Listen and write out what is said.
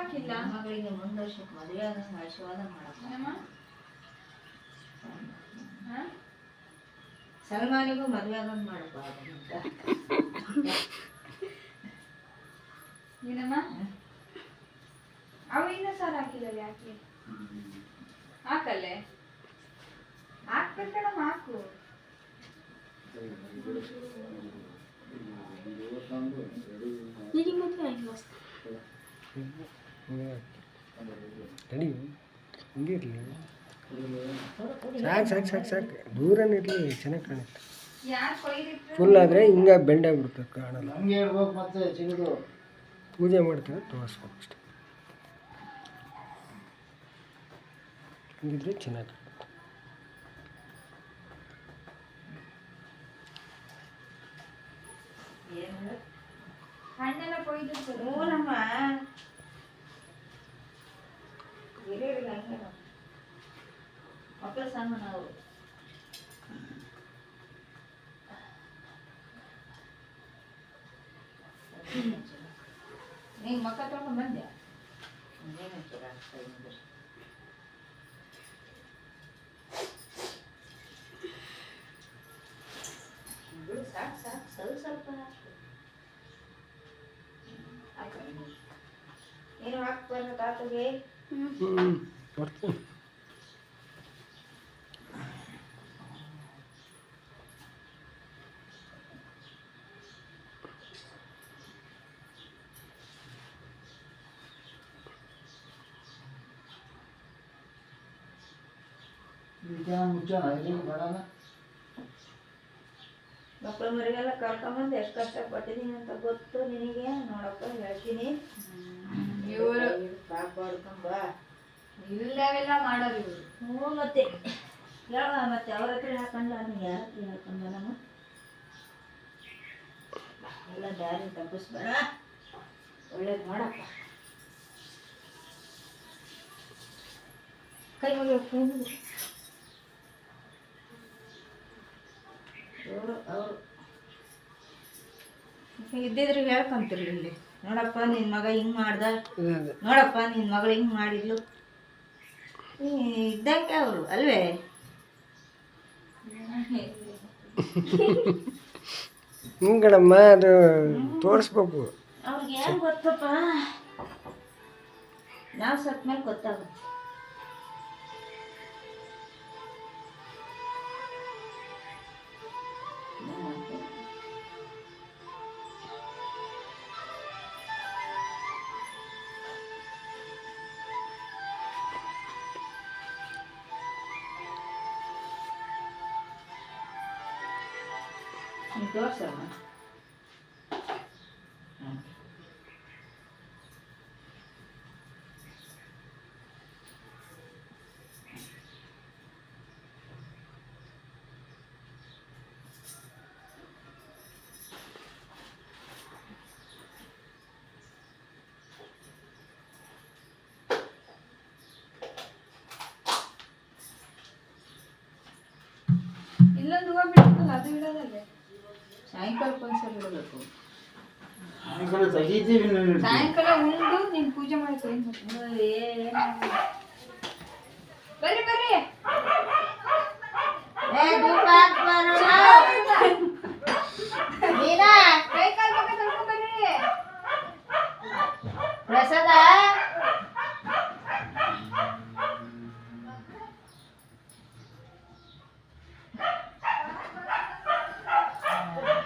ಹಾಕಿಲ್ಲ ಮಗಳಿಗೆ ಮುಂದೆ ವರ್ಷಕ್ಕೆ ಮದುವೆ ಆದಂಗೆ ಆಶೀರ್ವಾದ ಮಾಡಪ್ಪ. ಸಲ್ಮಾನಿಗೂ ಮದುವೆ ಆದಂಗೆ ಮಾಡಪ್ಪ ಏನಮ್ಮ ಅವ ಇನ್ನೂ ಸಾಲ ಹಾಕಿಲ್ಲ ಯಾಕೆ ಹಾಕಲ್ಲೇ ಹಾಕ್ಬೇಕಣ ಹಾಕು ಸಾಕು ದೂರನೇ ಇರಲಿ ಚೆನ್ನಾಗಿ ಕಾಣುತ್ತೆ. ಫುಲ್ ಆದರೆ ಹಿಂಗೆ ಬೆಂಡಾಗ್ಬಿಡುತ್ತೆ ಕಾಣಲ್ಲ. ಪೂಜೆ ಮಾಡ್ತಾರೆ ತೋರಿಸ್ಬೇಕು ಅಷ್ಟೆ. ಹಂಗಿದ್ರೆ ಚೆನ್ನಾಗಿ ಹಣ್ಣೆಲ್ಲ ಕೊಯ್ದು ನಮ್ಮ ಮಕ್ಕಳ ಸಾಮಾನು ಅವರು ನೀನು ಮಕ್ಕ ತಗೊಂಡು ಬಂದೆ ಸಾಕು ಸಾಕು ಸ್ವಲ್ಪ ಏನು ಹಾಕ್ಬಾರ್ದು ತಾತಗೆ ಬರ್ತೀನಿ. ಮಕ್ಕಳ ಮರಿಗೆಲ್ಲ ಕರ್ಕೊಂಬಂದು ಎಷ್ಟು ಕಷ್ಟಪಟ್ಟಿದ್ದೀನಿ ಅಂತ ಗೊತ್ತು ನಿನಗೆ. ನೋಡಪ್ಪ ಹೇಳ್ತೀನಿ, ಇವರು ಕಾಪಾಡ್ಕೊಂಬ ಇಲ್ಲವೆಲ್ಲ ಮಾಡೋರು ಇವರು. ಹ್ಞೂ ಮತ್ತೆ ಯಾವ ಮತ್ತೆ ಅವ್ರ ಹತ್ರ ಹಾಕೊಂಡ ನೀನು ಯಾರ ಹತ್ರ ಹಾಕೊಂಡ ನಮ್ಮ ಎಲ್ಲ ದಾರಿ ತಪ್ಪಿಸ್ಬೇಡ, ಒಳ್ಳೇದು ಮಾಡಪ್ಪ. ಕೈ ಮುಗಿಯೋಕೆ ಅವರು ಇದ್ದಿದ್ರೆ ಹೇಳ್ಕೊಂತೀರಿ ಇಲ್ಲಿ. ನೋಡಪ್ಪ ನಿನ್ನ ಮಗ ಹಿಂಗೆ ಮಾಡ್ದ, ನೋಡಪ್ಪ ನಿನ್ನ ಮಗಳು ಹಿಂಗೆ ಮಾಡಿದ್ಲು ಇದ್ದಂಗೆ ಅವರು ಅಲ್ವೇ. ಹಿಂಗಡಮ್ಮ ಅದು ತೋರಿಸ್ಬೇಕು ಅವ್ರಿಗೆ ಏನು ಗೊತ್ತಪ್ಪ, ನಾವು ಸತ್ತ ಮೇಲೆ ಗೊತ್ತಾಗುತ್ತೆ. ತೋರ್ಸಮ್ಮ ಇಲ್ಲೊಂದು ಹೂವು ಬಿಡ್ತಲ್ಲ ಅದು ಇಡೋದಲ್ಲೇ ಸಾಯಂಕಾಲಕ್ಕೆ ಒಂದ್ಸಲ ಇಡಬೇಕು. ಸಾಯಂಕಾಲ ಉಂಡು ನೀನು ಪೂಜೆ ಮಾಡ್ತೀನಿ. ಬರ್ರಿ ಬರ್ರಿ ಪ್ರಸಾದ